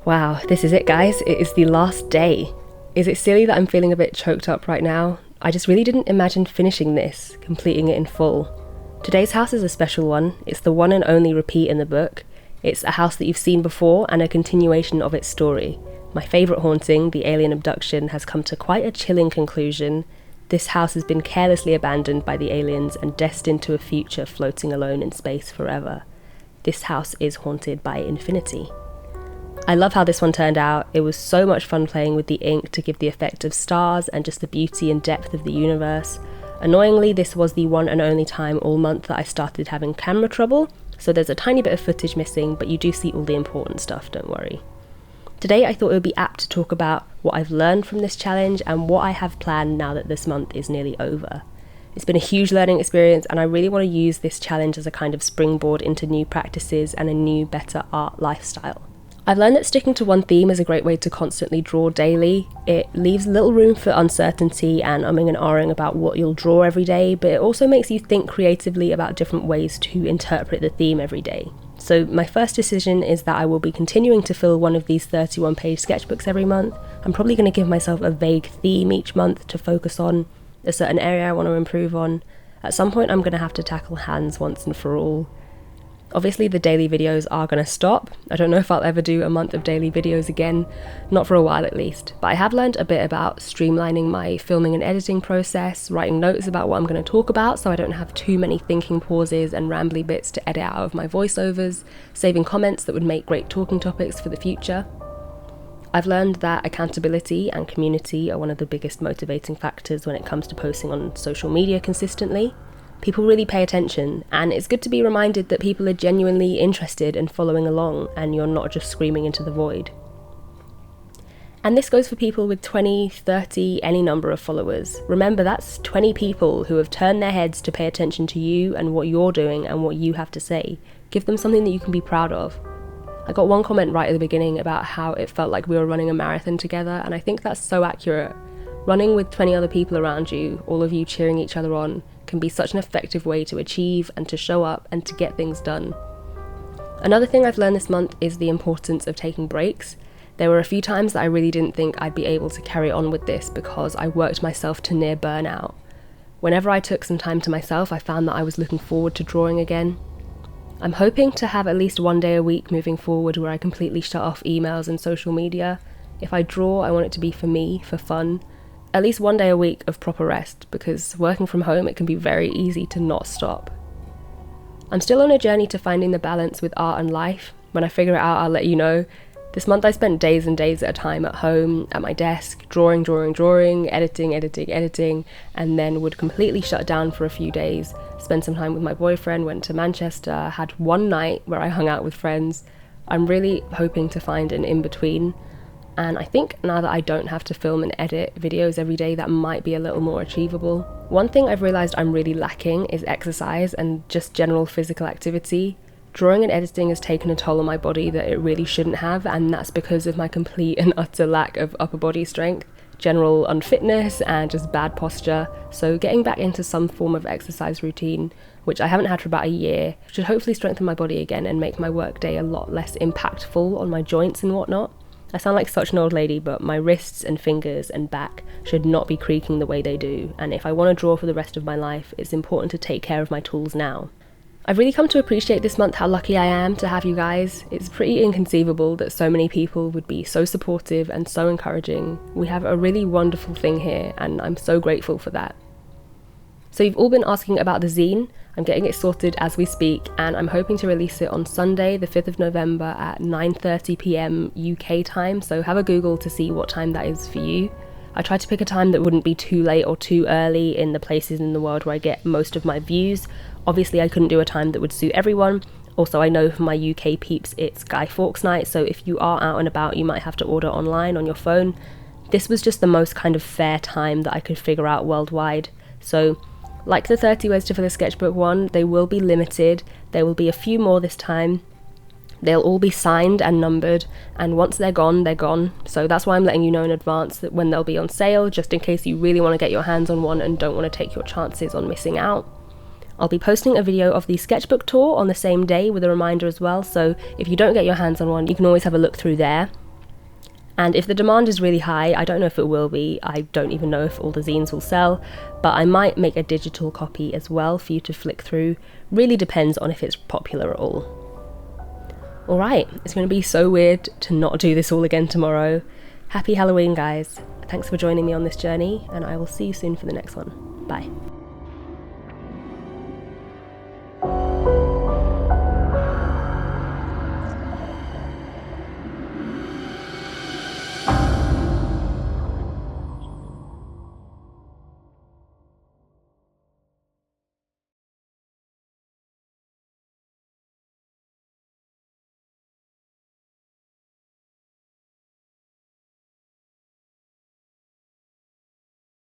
Wow, this is it guys, it is the last day. Is it silly that I'm feeling a bit choked up right now? I just really didn't imagine finishing this, completing it in full. Today's house is a special one. It's the one and only repeat in the book. It's a house that you've seen before and a continuation of its story. My favourite haunting, the alien abduction, has come to quite a chilling conclusion. This house has been carelessly abandoned by the aliens and destined to a future floating alone in space forever. This house is haunted by infinity. I love how this one turned out. It was so much fun playing with the ink to give the effect of stars and just the beauty and depth of the universe. Annoyingly, this was the one and only time all month that I started having camera trouble, so there's a tiny bit of footage missing, but you do see all the important stuff, don't worry. Today I thought it would be apt to talk about what I've learned from this challenge and what I have planned now that this month is nearly over. It's been a huge learning experience and I really want to use this challenge as a kind of springboard into new practices and a new, better art lifestyle. I've learned that sticking to one theme is a great way to constantly draw daily. It leaves little room for uncertainty and umming and ahhing about what you'll draw every day, but it also makes you think creatively about different ways to interpret the theme every day. So my first decision is that I will be continuing to fill one of these 31-page sketchbooks every month. I'm probably going to give myself a vague theme each month to focus on, a certain area I want to improve on. At some point I'm going to have to tackle hands once and for all. Obviously the daily videos are going to stop. I don't know if I'll ever do a month of daily videos again, not for a while at least, but I have learned a bit about streamlining my filming and editing process, writing notes about what I'm going to talk about so I don't have too many thinking pauses and rambly bits to edit out of my voiceovers, saving comments that would make great talking topics for the future. I've learned that accountability and community are one of the biggest motivating factors when it comes to posting on social media consistently. People really pay attention, and it's good to be reminded that people are genuinely interested and following along, and you're not just screaming into the void. And this goes for people with 20, 30, any number of followers. Remember, that's 20 people who have turned their heads to pay attention to you and what you're doing and what you have to say. Give them something that you can be proud of. I got one comment right at the beginning about how it felt like we were running a marathon together, and I think that's so accurate. Running with 20 other people around you, all of you cheering each other on, can be such an effective way to achieve and to show up and to get things done. Another thing I've learned this month is the importance of taking breaks. There were a few times that I really didn't think I'd be able to carry on with this because I worked myself to near burnout. Whenever I took some time to myself, I found that I was looking forward to drawing again. I'm hoping to have at least one day a week moving forward where I completely shut off emails and social media. If I draw, I want it to be for me, for fun. At least one day a week of proper rest, because working from home it can be very easy to not stop. I'm still on a journey to finding the balance with art and life. When I figure it out, I'll let you know. This month I spent days and days at a time at home, at my desk, drawing, editing, and then would completely shut down for a few days, spend some time with my boyfriend, went to Manchester, had one night where I hung out with friends. I'm really hoping to find an in-between. And I think now that I don't have to film and edit videos every day, that might be a little more achievable. One thing I've realised I'm really lacking is exercise and just general physical activity. Drawing and editing has taken a toll on my body that it really shouldn't have, and that's because of my complete and utter lack of upper body strength, general unfitness and just bad posture. So getting back into some form of exercise routine, which I haven't had for about a year, should hopefully strengthen my body again and make my workday a lot less impactful on my joints and whatnot. I sound like such an old lady, but my wrists and fingers and back should not be creaking the way they do, and if I want to draw for the rest of my life, it's important to take care of my tools now. I've really come to appreciate this month how lucky I am to have you guys. It's pretty inconceivable that so many people would be so supportive and so encouraging. We have a really wonderful thing here, and I'm so grateful for that. So you've all been asking about the zine. I'm getting it sorted as we speak, and I'm hoping to release it on Sunday, the 5th of November at 9:30 p.m. UK time, so have a Google to see what time that is for you. I tried to pick a time that wouldn't be too late or too early in the places in the world where I get most of my views. Obviously I couldn't do a time that would suit everyone. Also, I know for my UK peeps it's Guy Fawkes night, so if you are out and about you might have to order online on your phone. This was just the most kind of fair time that I could figure out worldwide. So like the 30 Ways to Fill a Sketchbook one, they will be limited. There will be a few more this time. They'll all be signed and numbered, and once they're gone, they're gone. So that's why I'm letting you know in advance that when they'll be on sale, just in case you really want to get your hands on one and don't want to take your chances on missing out. I'll be posting a video of the sketchbook tour on the same day with a reminder as well, so if you don't get your hands on one, you can always have a look through there. And if the demand is really high, I don't know if it will be, I don't even know if all the zines will sell, but I might make a digital copy as well for you to flick through. Really depends on if it's popular at all. Alright, it's going to be so weird to not do this all again tomorrow. Happy Halloween, guys. Thanks for joining me on this journey, and I will see you soon for the next one. Bye.